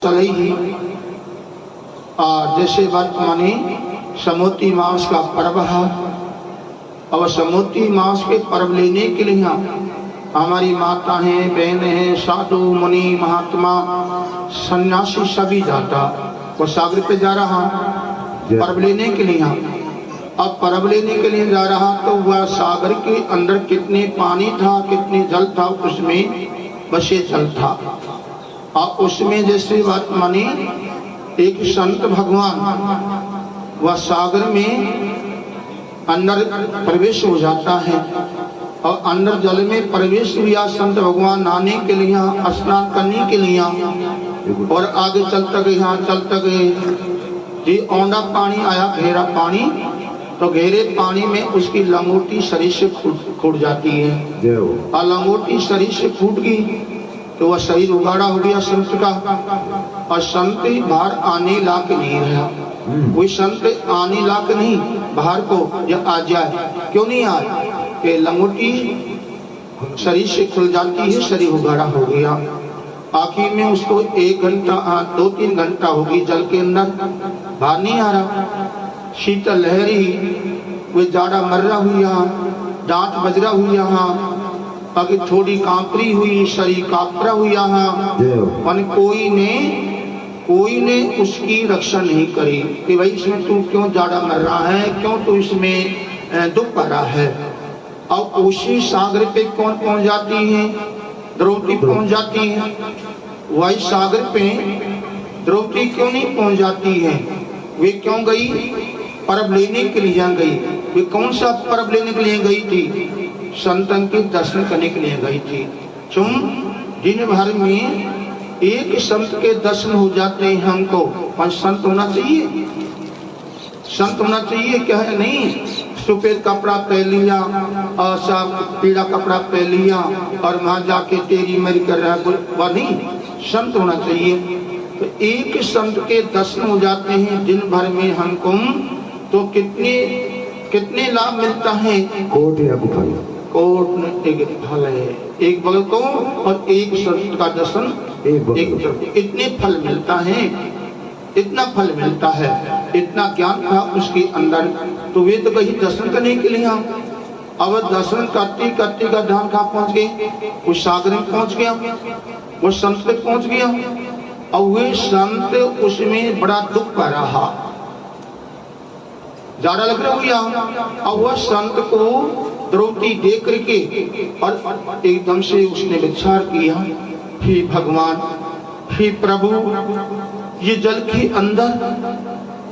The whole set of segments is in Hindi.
चले ही जैसे वर्तमानी समोती मास का पर्व है और समोती मास के पर्व लेने के लिए हमारी माता हैं, बहन हैं, साधु मुनि महात्मा सन्यासी सभी जाता वो सागर पे जा रहा पर्व लेने के लिए। अब पर्व लेने के लिए जा रहा तो वह सागर के अंदर कितने पानी था, कितने जल था, उसमें बसे जल था। और उसमें जैसे बात मानी एक संत भगवान वह सागर में अंदर प्रवेश हो जाता है और अंदर जल में प्रवेश हुआ संत भगवान नहाने के लिए, स्नान करने के लिए और आगे चलते गए जी औंधा पानी आया, गहरा पानी। तो गहरे पानी में उसकी लंगोटी शरीर से फूट जाती है और लंगोटी शरीर से फूट गई तो वह शरीर उगाड़ा हो गया संत का और संत बाहर आने लायक नहीं रहा। कोई संत आने लायक नहीं बाहर को जब आ जाए, क्यों नहीं आए कि लंगोटी शरीर से खुल जाती है, शरीर उगाड़ा हो गया। आखिर में उसको 1 घंटा 2-3 घंटा होगी जल के अंदर, बाहर नहीं आ रहा। शीतल लहरी वे जाड़ा मर्रा हुआ, दांत बजरा हुआ, अगर थोड़ी कांपरी हुई, शरीर कांपरा हुआ, पर कोई ने उसकी रक्षा नहीं करी कि भाई इसमें तू क्यों जाड़ा मर रहा है, क्यों तू इसमें दुख पा रहा है। और उसी सागर पे कौन पहुंच जाती है? द्रौपदी पहुंच जाती है। वही सागर पे द्रौपदी क्यों नहीं पहुंच जाती है? वे क्यों गई? पर्व लेने के लिए गई। वे कौन सा पर्व लेने के लिए गई थी? संतन के दर्शन करने के लिए गई थी। तुम दिन भर में एक संत के दर्शन हो जाते हैं हमको, पर संत होना चाहिए, संत होना चाहिए क्या है? नहीं, सफेद कपड़ा पहन लिया और सब पीला कपड़ा पहन लिया और वहां जाके तेरी मेरी कर रहा है, वह नहीं, संत होना चाहिए। तो एक संत के दर्शन हो जाते हैं दिन भर में हमको, तो कितने लाभ मिलता है? कोट एक फल है, एक बगल को और एक संत का दर्शन एक इतने फल मिलता है, इतना फल मिलता है, इतना ज्ञान था उसके अंदर। तो वे तो कहीं दर्शन करने के लिए अब दर्शन करते करते का ध्यान कहाँ पहुंच गए? उस सागर में पहुंच गया, वो संत तक पहुंच गया और वे संत उसमें बड़ा दुख पा रहा, ज्यादा लग रहा हुआ। और वह संत को द्रौपदी देख करके और एकदम से उसने विचार किया, हे भगवान, हे प्रभु, ये जल के अंदर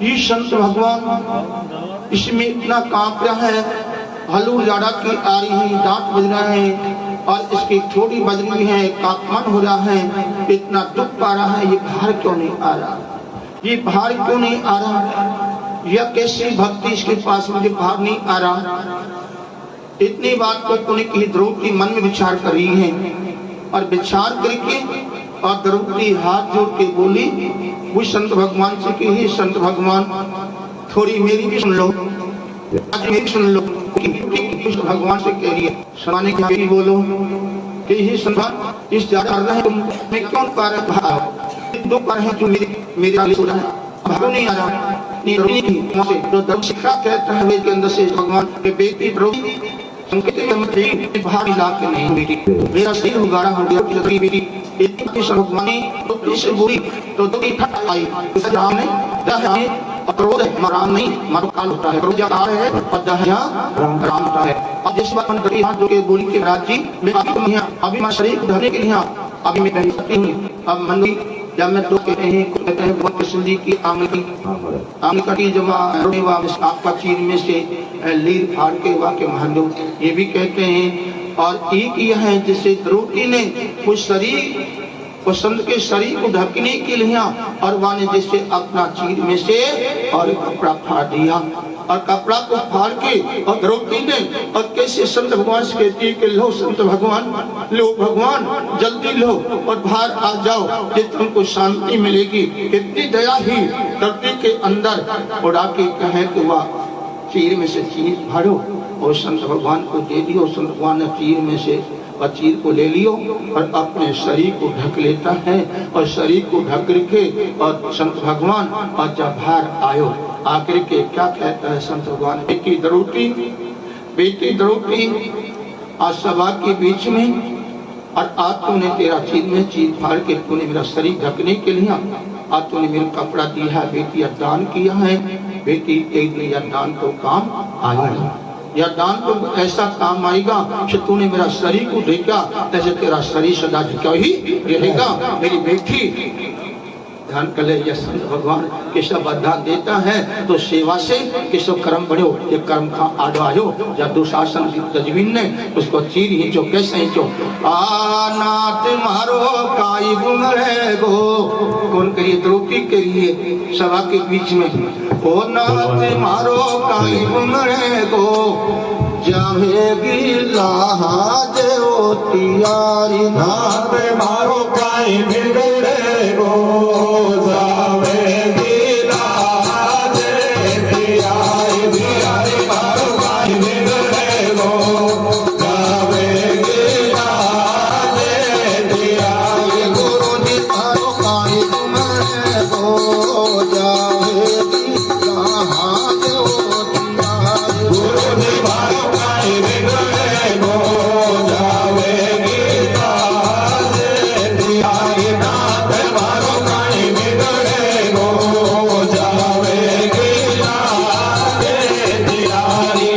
ये संत भगवान इसमें इतना कांप रहा है, हलू जाड़ा की आ रही है, दांत बज रहा है और इसकी थोड़ी बज रही है, तापमान हो रहा है, इतना दुख पा रहा है, ये बाहर क्यों नहीं आ रहा? ये बाहर क्यों नहीं आ रहा? या कैसी भक्ति इसके पास मुझे बाहर नहीं आ रहा? इतनी बात को पुण्य की द्रौपदी मन में विचार कर रही है और विचार करके और द्रौपदी हाथ जोड़ के बोली वो संत भगवान से कि हे संत भगवान, थोड़ी मेरी भी सुन लो, आज मेरी सुन लो। भगवान से कह रही है, सुनाने की बोलो कि हे संत, इस ज्यादा कर रहे हैं तुम, मैं क्यों पा रहा हूँ, दो पर है जो मेरे आगे हो रहा है, भागो नहीं आ रहा। तो दर्श शिक्षा कहता है वेद के अंदर से भगवान के बेटी द्रौपदी संकेत बाहर इलाके नहीं बेटी, मेरा शरीर उगाड़ा हो गया बेटी, इतनी भगवानी से बुरी तो आई राम ने क्रोध राम नहीं मरकाल होता है, क्रोध है और राम होता है। अब जिस बात में हाथ जो के बोली के राज जी मैं अभी मैं शरीर धरने के लिए अभी मैं नहीं सकती हूँ। अब मंदिर जब मैं तो कहते हैं बहुत कृष्ण की आमली की जब आपका चीर में से लीर फाड़ के वाक्य महादेव ये भी कहते हैं। और एक यह है जिससे द्रौपदी ने उस शरीर संत के शरीर को ढकने के लिए और वाने जैसे अपना चीर में से और कपड़ा फाड़ दिया और कपड़ा को फाड़ के और द्रौपदी ने और कैसे संत भगवान से कहती है कि लो संत भगवान, लो भगवान, जल्दी लो और बाहर आ जाओ, कि तुमको शांति मिलेगी। कितनी दया ही धरती के अंदर उड़ा के कहे कि वह चीर में से चीर फाड़ो और संत भगवान को दे दियो। संत भगवान ने चीर में से चीर को ले लियो और अपने शरीर को ढक लेता है और शरीर को ढक करके और संत भगवान और जब बाहर आयो आकर के क्या कहता है संत भगवान, बेटी द्रौपदी आज सभा के बीच में और आज तूने तेरा चीर में चीर फाड़ के तूने मेरा शरीर ढकने के लिए आज तूने मेरा कपड़ा दिया है, बेटी दान किया है। बेटी एक दिन यह दान तो काम आएगा, यह दान तो ऐसा काम आएगा कि तूने मेरा शरीर को देखा जैसे तेरा शरीर सदा झुका ही रहेगा। मेरी बेटी ध्यान कर ले, यह संत भगवान किस वरदान देता है तो सेवा से किसो कर्म बढ़ो, ये कर्म का आडो आयो या दुशासन की तजवीन ने उसको चीर ही जो कैसे ही जो नाथ मारो काई बुमरे गो, कौन करिए द्रौपदी के लिए सभा के बीच में, ओ नाथ मारो काई बुमरे गो जावेगी लाज ओ तियारी, नाथ मारो काई बिगड़े गो जावेगी लाज तियारी, तियारी मारो काई बिगड़े गो जावेगी लाज तियारी, गुरु जी मारो काई बुमरे गो जावेगी लाज ओ तियारी, गुरु जी मारो काई बिगड़े गो जावेगी लाज तियारी, नाथ मारो काई बिगड़े गो जावेगी लाज तियारी,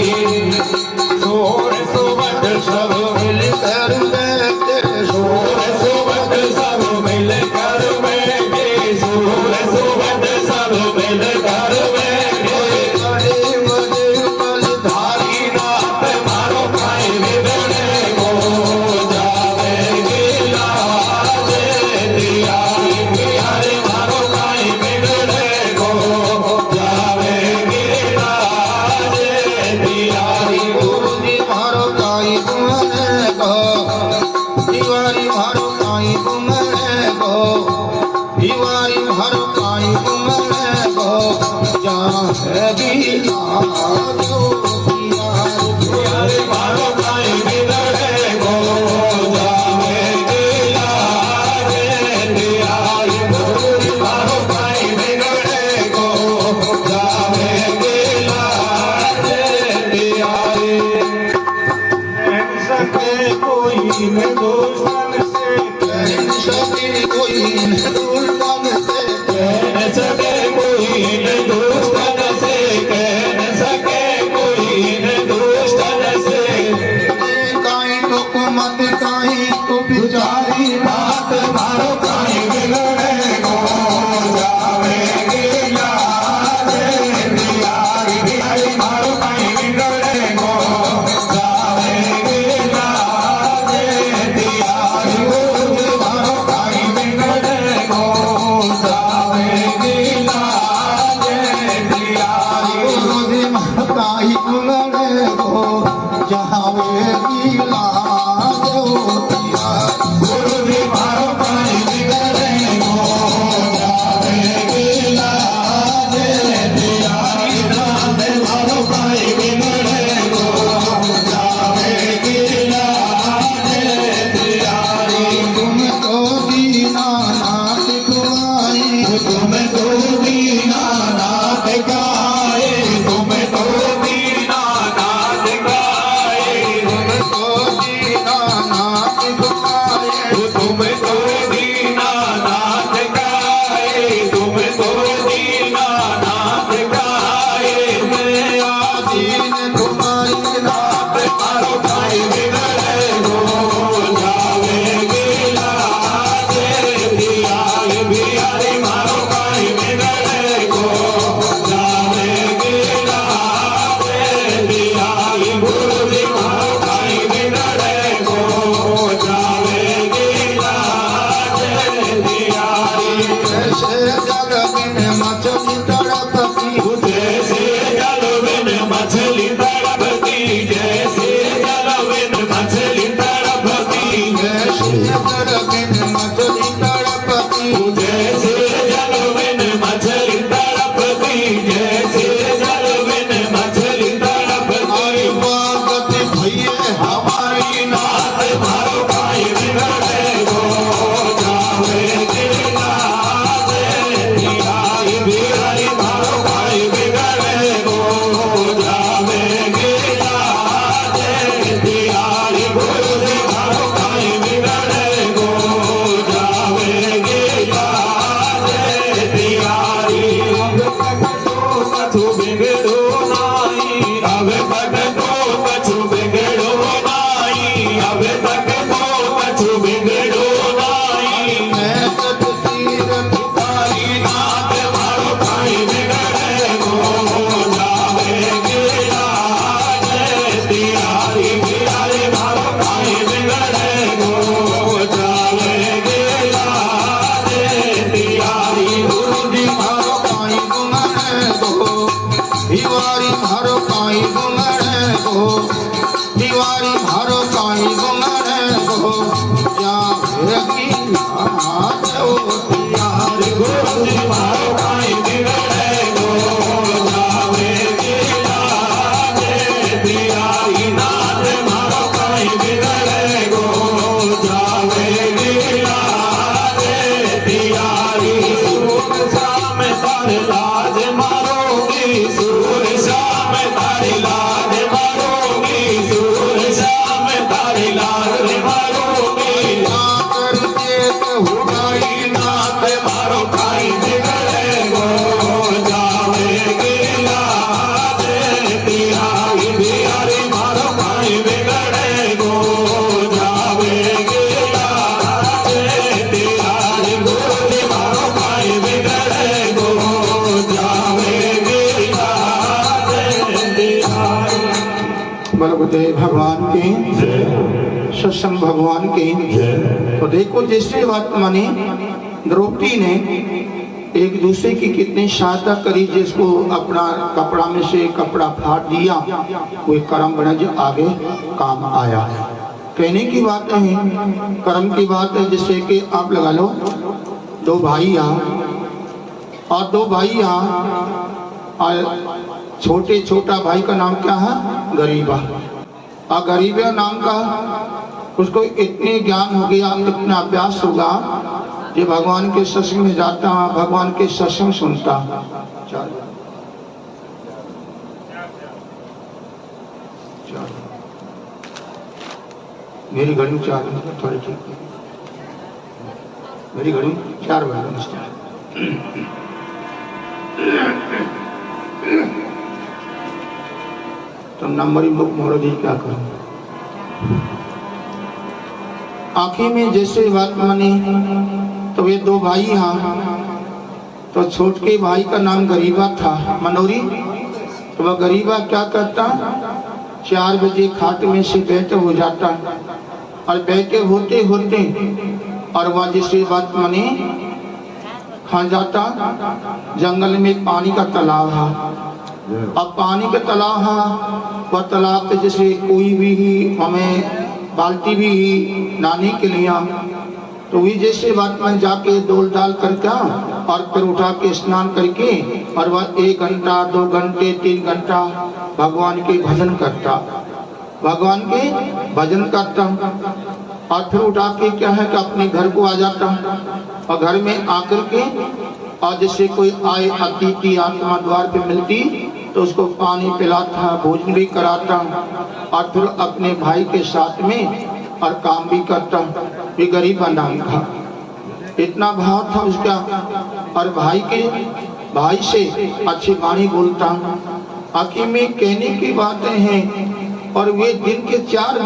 सोर सुबह सब मिल कर बैठे सोर सुबह सब मिल कर बैठे, सोर सुबह सब मिल कर बैठे, बड़े बड़े बलधारी नाथ मारो काई बिगड़े गो जावेगी लाज तियारी, तियारी मारो काई बिगड़े गो जावेगी लाज तियारी, गुरु जी मारो काई बुमरे गो दीवारी मारो काई बुमरे गो, दीवारी मारो काई बुमरे गो जावेगी लाज ओ तियारी, तियारी मारो काई बिगड़े गो जावेगी लाज तियारी, गुरु जी मारो काई बिगड़े गो जावेगी लाज तियारी, सके कोई न दुश्मन से सभी कोई दुर्गम से कह सके कोई न दुश्मन से, कह सके कोई न दुश्मन से, काई तो मत काई तो बिचारी नाथ मारो काई बिगड़े गो जावेगी लाज तियारी, तियारी मारो काई बिगड़े गो जावेगी लाज तियारी, गुरु जी मारो काई बिगड़े गो जावेगी लाज तियारी, गुरु जी मारो काई बुमरे गो जावेगी लाज ओ तियारी, गुरु जी मारो काई बिगड़े गो जावेगी लाज तियारी, नाथ मारो काई बिगड़े गो जावेगी लाज तियारी, तुमको दीना नाथ खुआई, तुम तो दीना नाथ गाए, तुम तो दीना नाथ गाए, तुमको दीना नाथ खुआई, तुम तो दीना नाथ गाए, तुम तो दीना नाथ गाए, मैं दीन तुम्हारी नाथ मारो काई बिगड़े गो जावेगी लाज तियारी, बिहारी मारो काई बिगड़े गो जावेगी लाज तियारी, गुरु जी मारो काई बिगड़े गो जावेगी लाज तियारी, ऐसे जग में मछली तड़पती, जैसे जल बिन मछली तड़पती, जैसे जल बिन मछली तड़पती, ऐसे जग में मछली तड़पती, जैसे जल बिन मछली तड़पती, जैसे जल बिन मछली तड़पती, बाग गो दीवारी भरो काई गुमरे गो या की हाथ ओ यार गोदी मारो काई बिगड़े गो जावे गिला दे दिया नाथ मारो काई बिगड़े गो जावे गिला दे दिया सूर शाम तारे लाज मारोगी सूर शाम तारे लाज मारोगी सूर शाम तारे लाज मारोगी कर देख हुडाई नाथ मारो खाई बिगड़े गो जावे गिला दे तिहारी बिहारी मारो खाई बिगड़े गो जावे गिला दे तिहारी गोदी मारो खाई बिगड़े गो जावे गिला दे तिहारी। बलभदेव भगवान के सत्संग भगवान के। तो देखो जैसे बात मानी द्रौपदी ने एक दूसरे की कितनी सहायता करी, जिसको अपना कपड़ा में से कपड़ा फाड़ दिया, कोई कर्म बना जो आगे काम आया। कहने की बात है, कर्म की बात है। जैसे कि आप लगा लो दो भाई यहाँ और दो भाई यहाँ, और छोटा भाई का नाम क्या है? गरीबा। और गरीबा नाम का उसको इतने ज्ञान हो गया, इतना अभ्यास होगा, जो भगवान के सत्संग में जाता, भगवान के सत्संग सुनता। मेरी घड़ी 4 थोड़ी ठीक है, मेरी घड़ी 4 बजे। तो नंबर ही मुख मोड़ दी, क्या करूं? आखिर में जैसे बात मानी, तो वे दो भाई यहाँ, तो छोटे भाई का नाम गरीबा था, मनोरी। तो वह गरीबा क्या करता, 4 बजे खाट में से बैठे हो जाता, और बैठे होते होते और वह जैसे बात मानी खा जाता। जंगल में पानी का तालाब है, अब पानी का तालाब है, वह तालाब पे जैसे कोई भी हमें बाल्टी भी नहाने के लिए, तो वही जैसे बात में जाके डोल डाल करके और फिर उठा के स्नान करके, और वह 1 घंटा 2 घंटे 3 घंटा भगवान के भजन करता, भगवान के भजन करता। और फिर उठा के क्या है कि अपने घर को आ जाता, और घर में आकर के और जैसे कोई आए अतिथि आत्मा द्वार पे मिलती, तो उसको पानी पिलाता, भोजन भी कराता, और फिर अपने भाई के साथ में और काम भी करता। ये गरीबा नाम था, इतना भाव था उसका। और भाई से अच्छी वाणी बोलता। आखिर में कहने की बातें हैं, और वे दिन के 4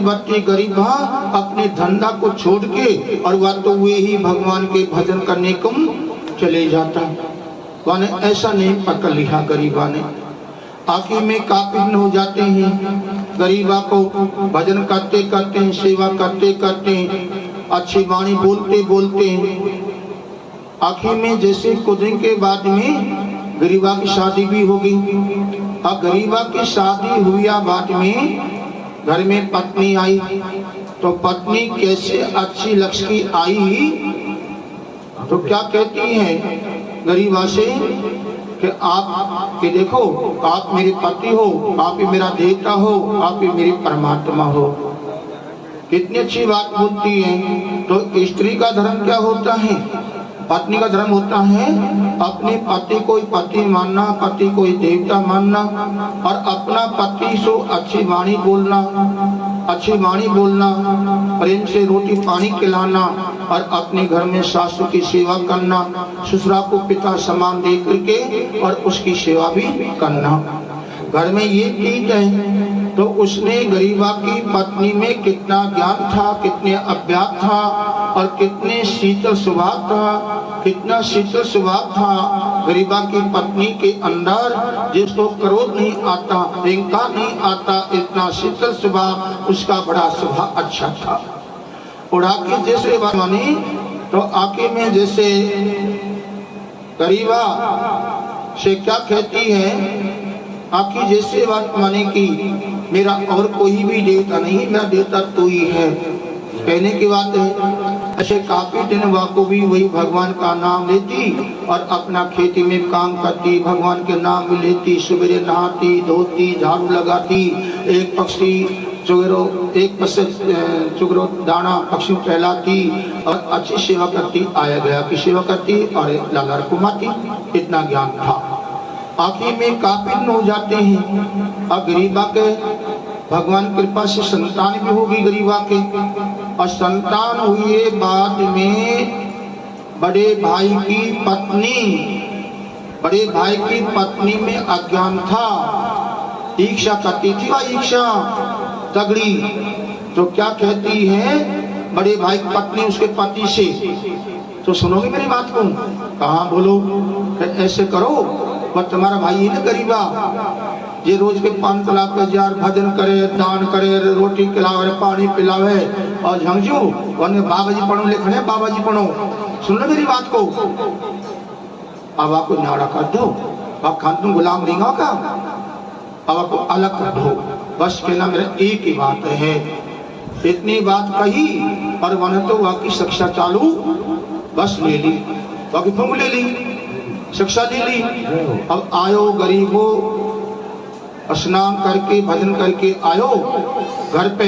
बत्ती गरीबा अपने धंधा को छोड़ के, और वह तो वे ही भगवान के भजन करने को चले जाता। वाने ऐसा नहीं पकड़ लिया गरीबा ने। आखिर में काफी दिन हो जाते हैं, गरीबा को भजन करते करते, सेवा करते करते, अच्छी वाणी बोलते बोलते, आखिर में जैसे कुछ दिन के बाद में गरीबा की शादी भी होगी। और गरीबा की शादी हुई बाद में घर में पत्नी आई, तो पत्नी कैसे अच्छी लक्ष्मी आई, तो क्या कहती है गरीबा से कि आप कि देखो, आप मेरे पति हो, आप ही मेरा देवता हो, आप ही मेरी परमात्मा हो। कितनी अच्छी बात बोलती है। तो स्त्री का धर्म क्या होता है? पत्नी का धर्म होता है अपने पति को पति मानना, पति को देवता मानना, और अपना पति से अच्छी वाणी बोलना, प्रेम से रोटी पानी खिलाना, और अपने घर में सासू की सेवा करना, ससुरा को पिता समान दे करके और उसकी सेवा भी करना। घर में ये चीज है। तो उसने गरीबा की पत्नी में कितना ज्ञान था, कितने अभ्यास था, और कितने शीतल स्वभाव था, कितना शीतल स्वभाव था गरीबा की पत्नी के अंदर, जिसको क्रोध नहीं आता, अहंकार नहीं आता, इतना शीतल स्वभाव, उसका बड़ा स्वभाव अच्छा था। उड़ा के जैसे मानी, तो आके में जैसे गरीबा से क्या कहती है आखिर जैसे बात माने कि मेरा और कोई भी देवता नहीं, मेरा देवता तू ही है। कहने की बात है ऐसे काफी दिन वाको भी वही भगवान का नाम लेती और अपना खेती में काम करती, भगवान के नाम भी लेती, सवेरे नहाती धोती झाड़ू लगाती, एक पक्षी चुगरो एक पस चुगरो दाना पक्षी फैलाती और अच्छी सेवा करती, आया गया की सेवा करती और लाला कुमाती, इतना ज्ञान था। आखिर में काफी दिन हो जाते हैं और गरीबा के भगवान कृपा से संतान भी होगी गरीबा के, और संतान हुए बाद में बड़े भाई की पत्नी में अज्ञान था, ईर्ष्या करती थी वह ईर्ष्या तगड़ी। तो क्या कहती है बड़े भाई की पत्नी उसके पति से, तो सुनोगे मेरी बात को? कहाँ बोलो, ऐसे करो पर तुम्हारा भाई है ना गरीबा, ये रोज के 5 लाख हजार भजन करे, दान करे, रोटी खिलावे, पानी पिलावे और झंझू वरने बाबा जी पढ़ो लिखने, बाबा जी पढ़ो। सुन लो मेरी बात को, अब आपको न्याड़ा कर दो, आप खान तुम गुलाम नहीं का, अब आपको अलग कर दो, बस कहना मेरा एक ही बात है। इतनी बात कही और वह तो वाकई शिक्षा चालू बस ले ली, बाकी फूंक ले ली, शिक्षा ले ली। अब आयो गरीबो, स्नान करके भजन करके आयो घर पे,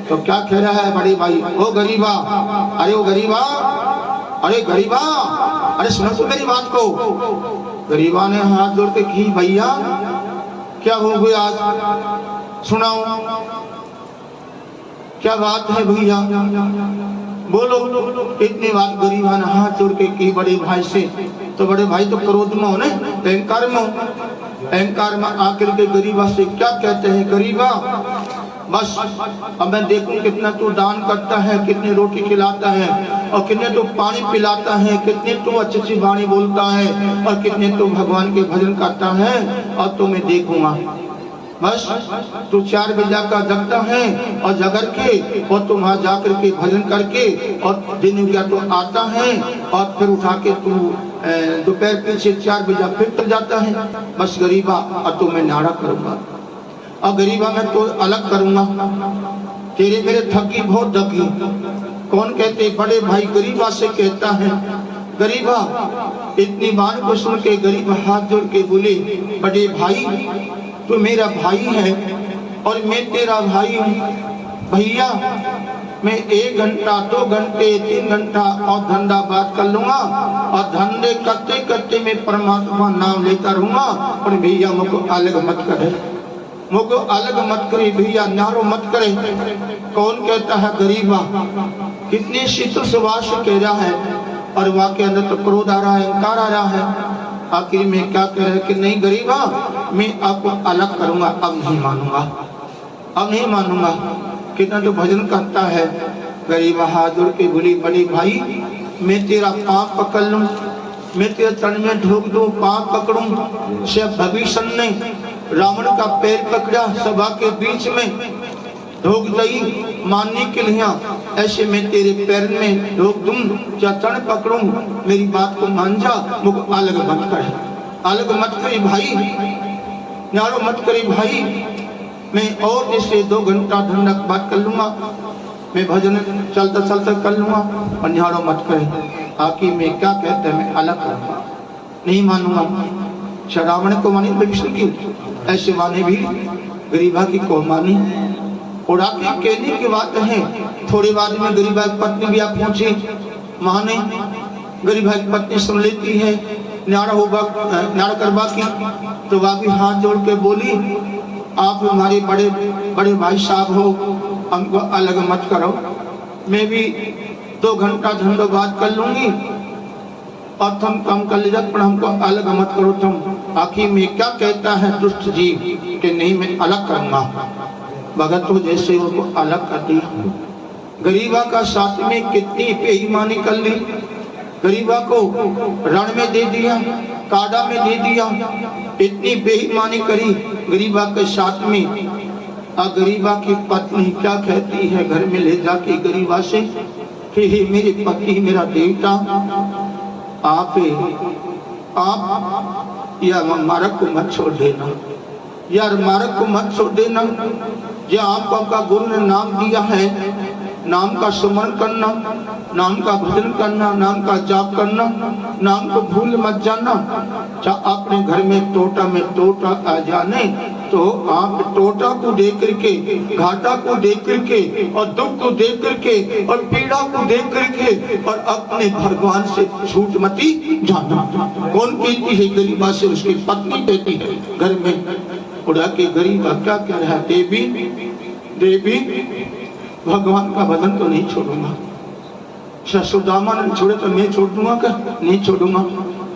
तो क्या कह रहा है बड़े भाई, ओ गरीबा, अरे ओ गरीबा, अरे गरीबा, अरे सुनो तो मेरी बात को। गरीबा ने हाथ जोड़ के की, भैया क्या हो गया आज, सुनाओ क्या बात है भैया, बोलो। इतनी बात गरीबा ने हाथ जोड़ के की बड़े भाई से, तो बड़े भाई तो क्रोध में हो ने, अहंकार में आकर के गरीबा से क्या कहते हैं, गरीबा बस अब मैं देखूं कितना तू दान करता है, कितनी रोटी खिलाता है और कितने तो पानी पिलाता है, कितने तो अच्छी अच्छी वाणी बोलता है और कितने तो भगवान के भजन करता है, और तो मैं देखूंगा। बस तू 4 बजे का जगता है और जगर के और तुम वहां जाकर के भजन करके और दिन गया तो आता है और फिर उठा के तू दोपहर पीछे 4 बजे फिर तो जाता है। बस गरीबा और तो मैं नाड़ा करूंगा, और गरीबा मैं तो अलग करूंगा, तेरे मेरे थकी बहुत दगी। कौन कहते, बड़े भाई गरीबा से कहता है। गरीबा इतनी बात को सुन के गरीबा हाथ जोड़ के बोले, बड़े भाई तू मेरा भाई है और मैं तेरा भाई हूँ, भैया मैं 1 घंटा 2 घंटे 3 घंटा और धंधा बात कर लूंगा और धंधे करते करते मैं परमात्मा नाम लेता रहूंगा, और भैया मुझको अलग मत करे, मुझको अलग मत करे भैया, न्यारो मत करे। कौन कहता है गरीबा, कितने शीतल स्वभाव से कह रहा है और वहाँ के अंदर तो क्रोध आ रहा है, अहंकार आ रहा है। आखिर में क्या कह रहा है कि नहीं गरीबा मैं आपको अलग करूंगा, अब नहीं मानूंगा, अब नहीं मानूंगा। कितना तो भजन करता है। गरीबा हाथ जोड़ के बोली, बड़ी भाई मैं तेरा पाँव पकड़ लूं, मैं तेरे चरण में ढोक दूं, पाँव पकड़ूं। से भविष्य ने रावण का पैर पकड़ा, सभा के बीच में ढोक दई मानने के लिए, ऐसे मैं तेरे पैर में ढोक दूं, चरण पकड़ूं, मेरी बात को मान जा, मुझको अलग मत करे, अलग मत करे भाई, न्यारो मत करे भाई। मैं और जैसे 2 घंटा धंधा बात कर लूंगा, मैं भजन चलता चलता कर लूंगा, और न्यारो मत करे। आखिर में क्या कहते हैं, मैं अलग करूंगा, नहीं मानूंगा। रावण को मानी विष्णु की, ऐसे माने भी गरीबा की को मानी। और आखिर कहने की बात है, थोड़ी बाद में गरीबा की पत्नी भी आप पहुंची, माने गरीबा की पत्नी सुन लेती है न्याड़ा करवा की, तो वह भी हाथ जोड़ के बोली, आप हमारे बड़े बड़े भाई साहब हो, हमको अलग मत करो, मैं भी 2 घंटा धंधो बात कर लूंगी और तुम कम कर लीजिए, पर हमको अलग मत करो तुम। आखिर में क्या कहता है दुष्ट जीव कि नहीं मैं अलग करूंगा। भगत तो जैसे उनको अलग कर दिया। गरीबा का साथ में कितनी बेईमानी कर ली, गरीबा को रण में दे दिया, काड़ा में दे दिया, इतनी बेईमानी करी गरीबा के साथ में। गरीबा की पत्नी क्या कहती है घर में ले जाके गरीबा से कि हे मेरे पति, मेरा देवता, आप या हमारा को मत छोड़ देना, यार मार्ग को मत छोड़ देना। जो आपको आपका गुरु ने नाम दिया है, नाम का स्मरण करना, नाम का भजन करना, नाम का जाप करना, नाम को भूल मत जाना। चाहे अपने घर में टोटा आ जाने तो आप टोटा को देख करके, घाटा को देख करके और दुख को देख करके और पीड़ा को देख करके और अपने भगवान से छूट मती जाना। कौन कहती है गरीबा से? उसकी पत्नी कहती है घर में उड़ा के, गरीबा क्या कह रहा है? देवी देवी भगवान का भजन तो नहीं छोड़ूंगा। सुदामा ने छोड़े तो मैं छोड़ दूंगा क्या? नहीं छोड़ूंगा।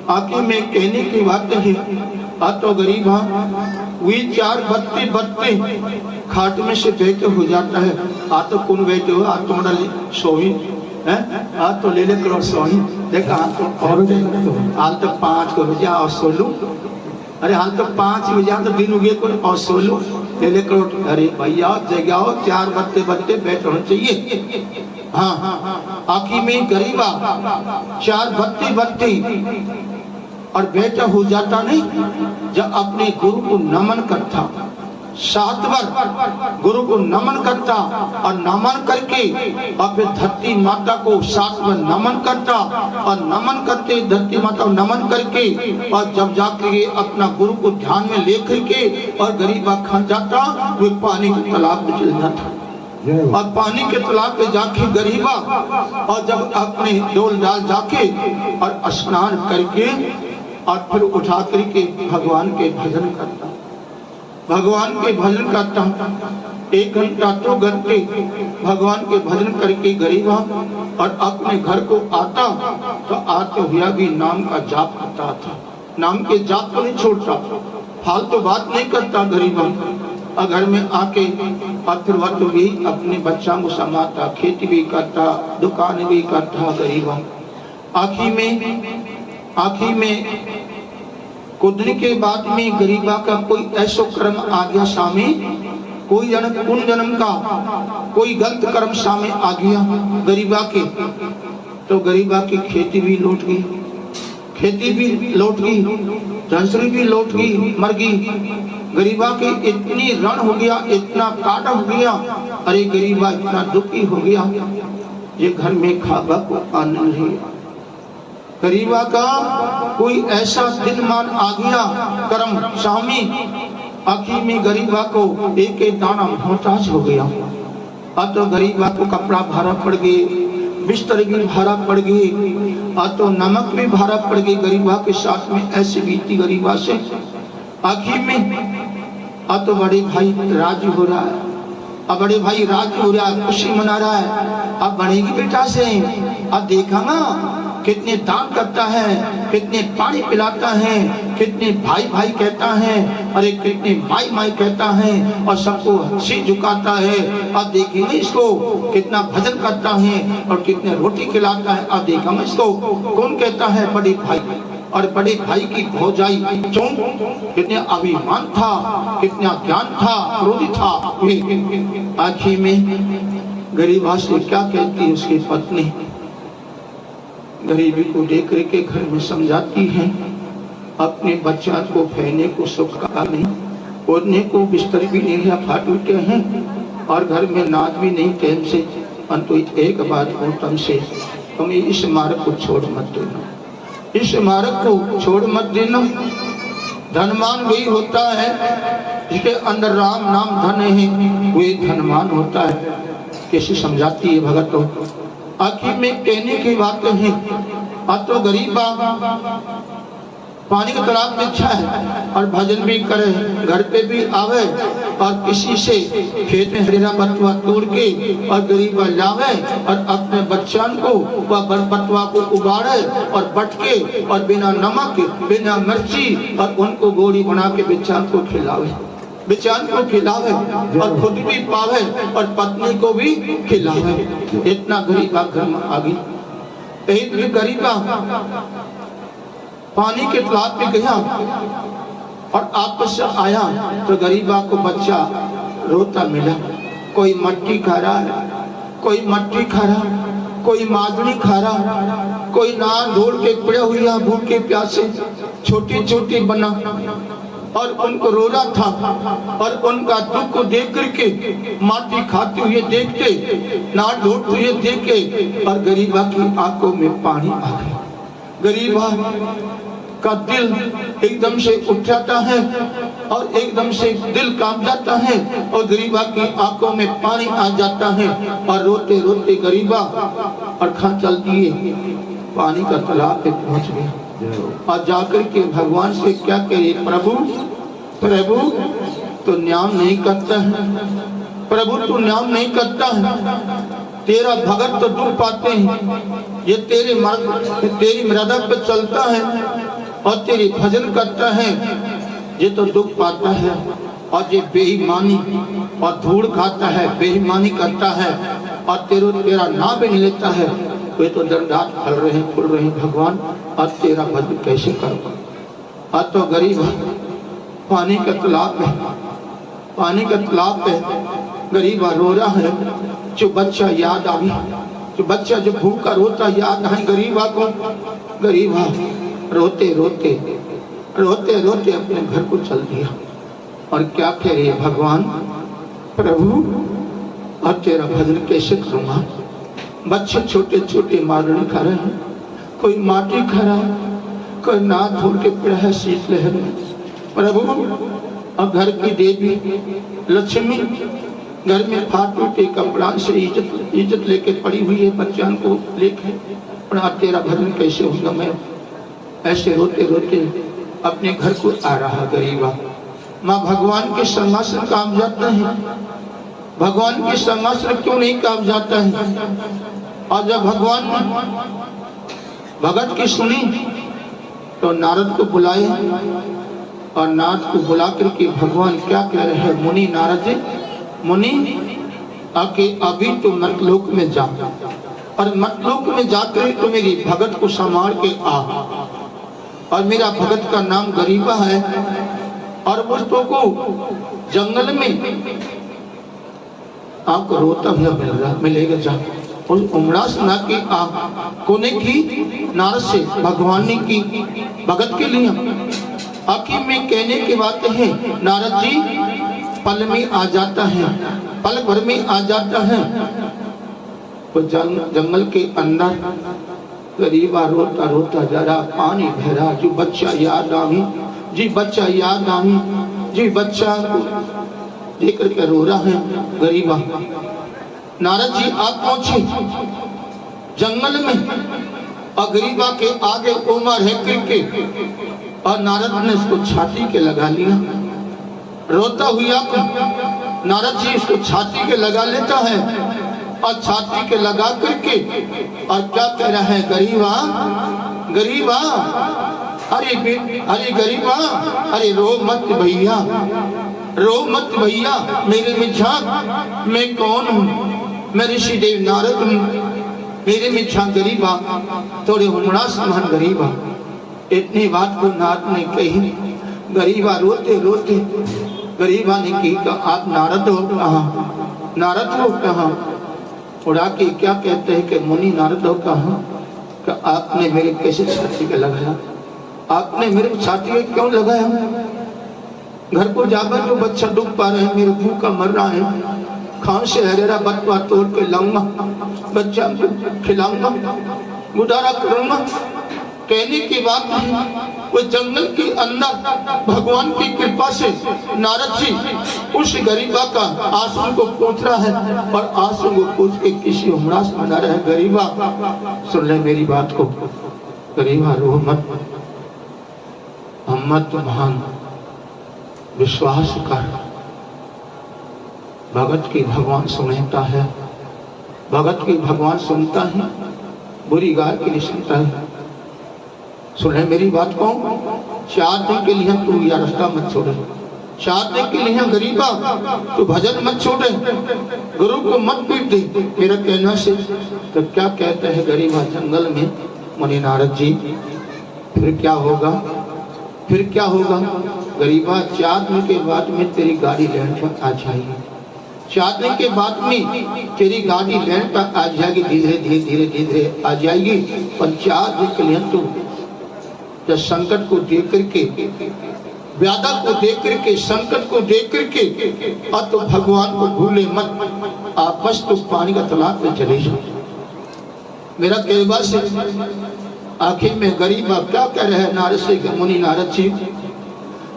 आखिर में कहने की बात है, आ तो गरीब वही 4 बत्ते खाट में से बैठे हो जाता है। आ तो कौन बैठे हो? आ तुम्हारा सोई है, आ तो ले करो सोई। देखा हाल तो 5 को बजा और सोलू। अरे हाल तो 5 बजा तो दिन उगे को और सोलू ले करो। अरे भैया जगाओ, 4 बत्ते बैठ होने चाहिए। हाँ, आखिर में गरीबा 4 बत्ती और बेटा हो जाता नहीं। जब अपने गुरु को नमन करता, 7 बार गुरु को नमन करता और नमन करके और फिर धरती माता को 7 बार नमन करता और नमन करते धरती माता को नमन करके और जब जाके अपना गुरु को ध्यान में लेकर के और गरीबा खा जाता, वो पानी के तालाब में चल जाता। और पानी के तालाब पे जाके गरीबा और जब अपने डोल डाल जाके और स्नान करके और फिर उठा करके भगवान के भजन करता, भगवान के भजन करता। 1 घंटा 2 घंटे भगवान के भजन करके गरीबा और अपने घर को आता तो आते हुआ भी नाम का जाप करता था। नाम के जाप को नहीं छोड़ता, फालतू बात नहीं करता गरीबा। और घर में आके और फिर वक्त भी अपने बच्चों को संभालता, खेती भी करता, दुकान भी करता गरीबा। आखिर में कुदने के बाद में गरीबा का कोई ऐसा कर्म आ गया सामने, कोई जन्म जन्म का कोई गलत कर्म सामने आ गया गरीबा के, तो गरीबा की खेती भी लौट गई, खेती भी लौट गई, झंसरी भी लौट गई, मर गई। गरीबा के इतनी रण हो गया, इतना काटा हो गया। अरे गरीबा इतना दुखी हो गया, ये घर में खाबा को आनंद नहीं। गरीबा का कोई ऐसा दिन मान आ गया कर्म स्वामी, आखिर में गरीबा को एक दाना मोहताज हो गया। अब तो गरीबा को कपड़ा भारा पड़ गए, बिस्तर भी भारा पड़ गई, अब तो नमक भी भारा पड़ गई। गरीबा के साथ में ऐसी बीती गरीबा से। आखिर में अब तो बड़े भाई राजी हो रहा है, अब बड़े भाई राजी हो रहा है, खुशी मना रहा है। अब बढ़ेगी बेटा से, अब देखा ना कितने दान करता है, कितने पानी पिलाता है, कितने भाई भाई कहता है, अरे कितने माई माई कहता है और सबको सिर झुकाता है। अब देखेंगे इसको कितना भजन करता है और कितने रोटी खिलाता है। अब देखेंगे इसको कौन कहता है बड़े भाई, और बड़े भाई की भौजाई क्यों, कितने अभिमान था, कितना ज्ञान था, क्रोध था। आखिर में गरीबा से क्या कहती है उसकी पत्नी, गरीबी को देख के घर में समझाती है, अपने बच्चा को पहने को सुख का नहीं, ओढ़ने को बिस्तर भी नहीं है, फाट उठे हैं और घर में नाद भी नहीं टाइम से। परंतु एक बात हो तुमसे, तुम इस मार्ग को छोड़ मत देना, इस मार्ग को छोड़ मत देना। धनवान वही होता है जिसके अंदर राम नाम धन है, वही धनवान होता है। कैसे समझाती है भगत हो। आखिर में कहने की बात है, अब तो गरीबा पानी के तालाब में अच्छा है और भजन भी करे, घर पे भी आवे और किसी से खेत में हरेरा बतवा तोड़ के और गरीबा लावे और अपने बच्चों को वह बतवा को उबाड़े और बटके और बिना नमक बिना मिर्ची और उनको गोली बना के बच्चों को खिलावे, बच्चों को खिलावे और खुद भी पावे और पत्नी को भी खिलावे। इतना गरीबा घर में आ गई। एक गरीबा पानी के तालाब में गया और आपस से आया तो गरीबा को बच्चा रोता मिला। कोई मट्टी खा रहा है, कोई मट्टी खा रहा, कोई मादनी खा रहा, कोई नान ढोल के पड़े हुए भूखे प्यासे छोटी छोटी बना और उनको रो रहा था और उनका दुख को देख करके माटी खाते हुए देखते, नाक ढूंढते हुए देखे और गरीबा की आंखों में पानी आ गया। गरीबा का दिल एकदम से उठ जाता है और एकदम से दिल कांप जाता है और गरीबा की आंखों में पानी आ जाता है और रोते रोते गरीबा और खा चल दिए पानी का तालाब पे पहुंच गया और जाकर के भगवान से क्या कहे, प्रभु प्रभु तो न्याय नहीं करता है, प्रभु तू न्याय नहीं करता है, तेरा भगत तो दुख पाते हैं, ये तेरी मर्यादा पे चलता है और तेरी भजन करता है, ये तो दुख पाता है और ये बेईमानी और धूड़ खाता है, बेईमानी करता है और तेरा नाम भी नहीं लेता है, वे तो दंडात फल रहे हैं भगवान, और तेरा भजन कैसे करूं। आज तो गरीब पानी का तालाब है, पानी का तालाब पे गरीबा रो रहा है, जो बच्चा याद आ गया, जो बच्चा जो भूखा रोता याद है गरीबा को। गरीबा रोते रोते रोते रोते अपने घर को चल दिया और क्या कह रही है, भगवान प्रभु अब तेरा भजन कैसे करूंगा। बच्चे छोटे छोटे मारने खा रहे हैं, कोई माटी खा रहा है, कोई नाथ धोल के पड़ा है शीत लहर में। प्रभु अब घर की देवी लक्ष्मी घर में फाट टूटे कपड़ा से इज्जत लेके पड़ी हुई है, बच्चों को लेके, और अब तेरा भजन कैसे होगा। मैं ऐसे रोते रोते अपने घर को आ रहा गरीबा। माँ भगवान के सिंहासन काम जाता है, भगवान के सिंहासन क्यों नहीं काम जाता है। और जब भगवान भगत की सुनी तो नारद को बुलाए और नारद को बुला करके भगवान क्या कह रहे हैं, मुनि नारद जी, मुनि आके अभी तो मतलोक में जा और मतलोक में जाकर तो मेरी भगत को संभाल के आ, और मेरा भगत का नाम गरीबा है और मुझको को जंगल में आपको रोता हुआ मिलेगा। जा उस उमरास ना की आप कोने की नारद से भगवान ने की भगत के लिए। आखिर में कहने की बात है, नारद जी पल में आ जाता है, पल भर में आ जाता है। तो जंगल के अंदर गरीबा रोता रोता जरा पानी बह रहा, जो बच्चा याद आवी, जी बच्चा याद आवी, जी बच्चा देख करके रो रहा है गरीबा। नारद जी आप पहुंचे जंगल में और गरीबा के आगे उमर है करके, और नारद ने इसको छाती के लगा लिया, रोता हुआ नारद जी इसको छाती के लगा लेता है और छाती के लगा करके और क्या कह रहा है, गरीबा गरीबा अरे गरीबा, अरे रो मत भैया, रो मत भैया, मेरे में झांक, मैं कौन हूँ, मैं ऋषि देव नारद हूँ, मेरे में झांक गरीबा, थोड़े हुमड़ा समान गरीबा। इतनी बात को नारद ने कही। गरीबा रोते रोते गरीबा ने की, आप नारद हो कहाँ, नारद हो कहाँ। उड़ा के क्या कहते हैं कि मुनि नारद हो कहाँ, कि आपने मेरे कैसे छाती पे लगाया, आपने मेरे छाती पे क्यों लगाया। घर को जाकर जो बच्चा डूब पा रहे हैं, मेरे भूखा मर रहा है, खान से हरेरा बटवा तोड़ के लाऊंगा, बच्चा खिलाऊंगा, गुजारा करूंगा। कहने की बात है, वो जंगल के अंदर भगवान की कृपा से नारद जी उस गरीबा का आंसू को पूछ रहा है और आंसू को पूछ के किसी उमरास बना रहा है। गरीबा सुन ले मेरी बात को, गरीबा रो मत, हिम्मत मान, विश्वास कर। भगत की भगवान सुनता है, भगत की भगवान सुनता है, बुरी गाय के लिए सुनता है। सुने मेरी बात को, 4 दिन के लिए तू यह रास्ता मत छोड़े, 4 दिन के लिए गरीबा तू भजन मत छोड़े, गुरु को मत पीट दे मेरा कहना से। तो क्या कहते हैं गरीबा जंगल में, मुनि नारद जी फिर क्या होगा, फिर क्या होगा। गरीबा 4 दिन के बाद में तेरी गाड़ी लैंड पर आ जाएगी, 4 दिन के बाद में तेरी गाड़ी लैंड पर आ जाएगी, धीरे धीरे धीरे धीरे आ जाएगी। और 4 दिन के लिए तू जब संकट को देख करके व्याधा को देख करके, संकट को देख करके अब तो भगवान को भूले मत, आप बस तो पानी का तालाब में चले जाओ। मेरा कहवा से आखिर में गरीब आप क्या कह रहे हैं नारद से, मुनि नारद जी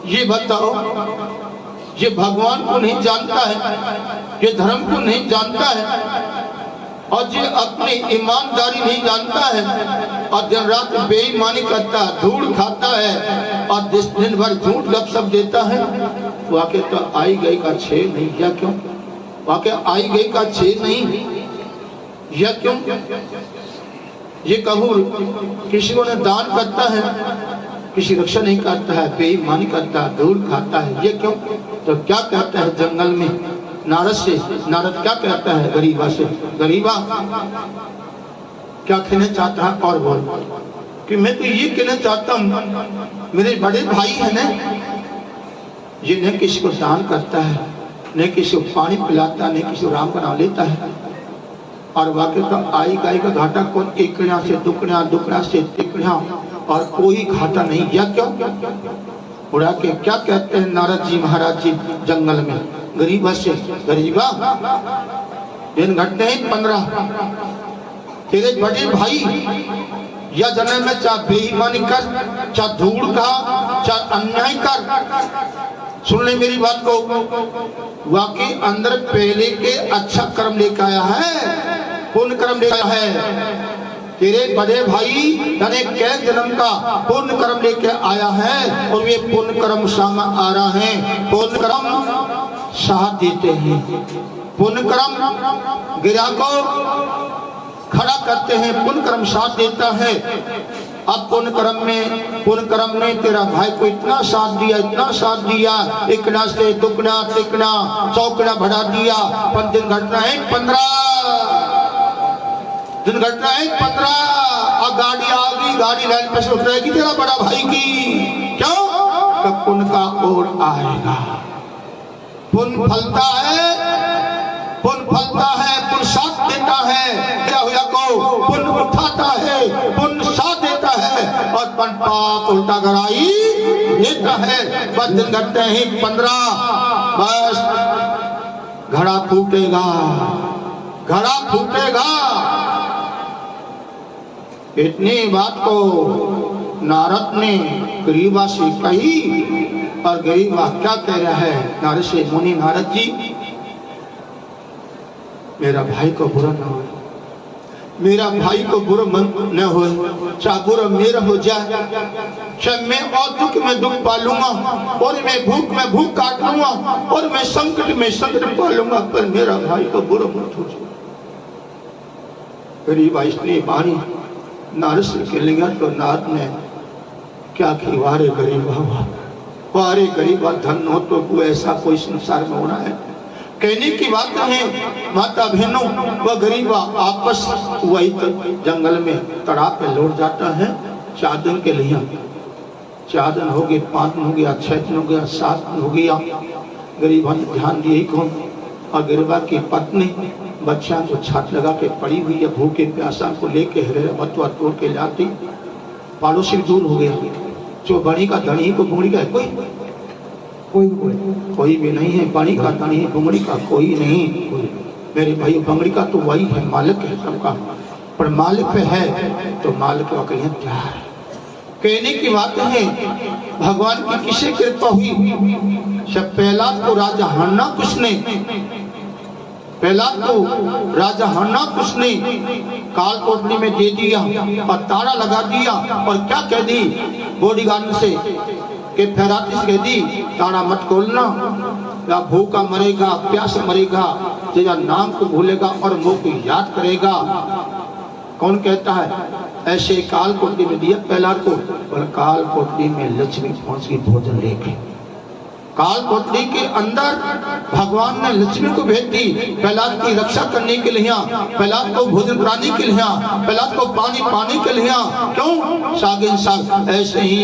ये बताओ, ये भगवान को नहीं जानता है, ये धर्म को नहीं जानता है, और ये अपनी ईमानदारी नहीं जानता है, और दिन रात बेईमानी करता, धूल खाता है, और दिन भर झूठ गपशप देता है, वाकई तो आई गई का छेद नहीं, या क्यों? वाकई आई गई का छेद नहीं, या क्यों? ये कबूल किसी को ने दान करता है, किसी रक्षा नहीं करता है, बेईमानी करता है, धूल खाता है, ये क्यों? तो क्या कहता है जंगल में नारद से, नारद क्या कहता है गरीबा से, गरीबा क्या कहना चाहता है? और बोल कि मैं तो ये कहना चाहता हूँ, मेरे बड़े भाई है ना, ये न किसी को दान करता है, न किसी को पानी पिलाता, न किसी को राम का नाम लेता है, और वाकई तो आई गाय का घाटा कौन, एकड़ा से दुकड़ा, दुकड़ा से तिकड़ा, और कोई घाटा नहीं, या क्यों? उड़ा के क्या कहते हैं नारद जी महाराज जी जंगल में गरीबा से, गरीबा दिन घटते हैं 15, तेरे बड़े भाई या जन्म में चाहे बेईमानी कर, चाहे धूल का, चाहे अन्याय कर, सुन ले मेरी बात को, वाकई अंदर पहले के अच्छा कर्म लेकर आया है, पुण्य कर्म लेकर आया है, तेरे बड़े भाई यानी कै जन्म का पुण्य कर्म लेके आया है, और वे पुण्य कर्म सामने आ रहा है, पुण्य कर्म साथ देते हैं, पुण्य कर्म गिरा को खड़ा करते हैं, पुण्य कर्म साथ देता है। अब पुण्य कर्म ने तेरा भाई को इतना साथ दिया, इतना साथ दिया, इकना से दुगना तिकना चौकना बढ़ा दिया, पर दिन घटना है 15, दिन घटना है 15, अब गाड़ी आ गई, गाड़ी लाइन पे से उतरेगी तेरा बड़ा भाई की, क्यों? तो पुण्य का ओर आएगा, पुण्य फलता है, पुण्य फलता है, पुण्य साथ देता है, क्या हुआ को पुण्य उठाता है, पुण्य साथ देता है, और पाप उल्टा कराई देता है। बस दिन घटते हैं 15, बस घड़ा फूटेगा, घड़ा फूटेगा। इतनी बात को नारद ने गरीबा से कही, और गरीबा क्या कह रहा है नारद से, मुनि नारद जी मेरा भाई को बुरा न हो, मेरा भाई को बुरा न हो, चाहे बुरा मेरा हो जाए, चाहे मैं और दुख में दुख पालूंगा, और मैं भूख में भूख काट लूंगा, और मैं संकट में संकट पालूंगा, पर मेरा भाई को बुरा मत हो जाए। गरीबा इसलिए बारी नारद से खेलेगा, तो नारद ने क्या की, वारे गरीबा, वारे गरीबा धन हो तो तू ऐसा कोई संसार में होना है। कहने की बात है माता बहनों, वह गरीबा आपस वही जंगल में तड़ाप पे लौट जाता है 4 दिन के लिए, 4 दिन हो गए, 5 दिन हो गया, 6 दिन हो गया, 7 दिन हो गया, गरीबा ने ध्यान दिए कौन, और गरीबा की पत्नी बच्चा को छात लगा के पड़ी हुई है, भूखे प्यासा को लेके हरे बतवा तोड़ के लाती, पड़ोसी दूर हो गया, जो बड़ी का धनी को बुंगड़ी का कोई भी नहीं है, बड़ी का धनी बुंगड़ी का कोई नहीं, मेरे भाई बंगड़ी का तो वही है, मालिक है सबका, पर मालिक पे है तो मालिक का कहीं क्या है। कहने की बात है भगवान की किसे कृपा हुई, जब पहला तो राजा हरणाकुश ने, पहला तो राजा हरणाकुश ने काल कोठरी में दे दिया और ताला लगा दिया, और क्या कह दी बॉडीगार्ड से कि फैरातिस कह दी ताला मत खोलना, या भूखा मरेगा, प्यास मरेगा, तेरा नाम को भूलेगा और मुंह को याद करेगा। कौन कहता है? ऐसे काल कोठरी में दिया पहला को, और काल कोठरी में लक्ष्मी पहुंच गई भोजन लेके। काल कोठरी के अंदर भगवान ने लक्ष्मी को भेज दी प्रहलाद की रक्षा करने के लिए, प्रहलाद को भोजन कराने के लिए, प्रहलाद को पानी पाने के लिए। क्यों? सागिन साग। ऐसे ही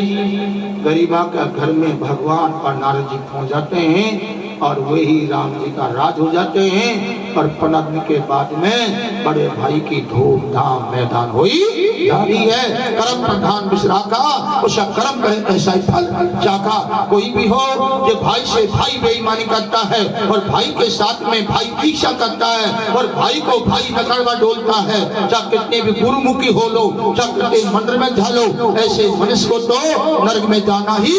गरीबा का घर में भगवान और नारद जी पहुंच जाते हैं और वही राम जी का राज हो जाते हैं। और 15 दिन के बाद में बड़े भाई की धूमधाम मैदान हुई जाती है। कर्म प्रधान बिसरा का उसका कर्म करे ऐसा ही फल चाका। कोई भी हो ये भाई से भाई बेईमानी करता है और भाई के साथ में भाई ईर्ष्या करता है और भाई को भाई नकड़वा डोलता है, चाहे कितने भी गुरुमुखी हो लो, चाहे कितने मंदिर में झालो, ऐसे मनुष्य को तो नरक में जाना ही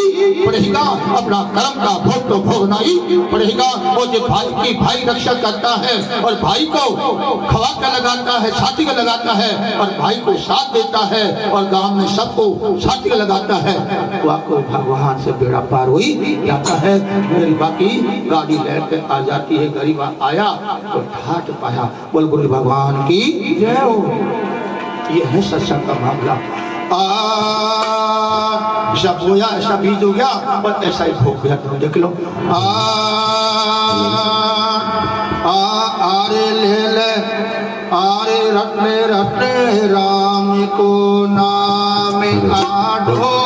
पड़ेगा, अपना कर्म का भोग तो भोगना ही पड़ेगा। वो जो भाई की भाई रक्षा करता है और भाई को खवा का लगाता है, छाती का लगाता है और भाई को साथ देता है और गांव में सबको छाती का लगाता है, तो आपको भगवान से बेड़ा पार हुई जाता है। गरीबा की गाड़ी लेकर आ जाती है, गरीबा आया तो ठाट पाया। बोल गुरु भगवान की जय हो। ये है सत्संग का मामला। ऐसा बोया, ऐसा बीज हो गया और ऐसा ही भोग गया। तो देख लो आरे ले ले आरे रटने रटने राम को नाम आढ़ो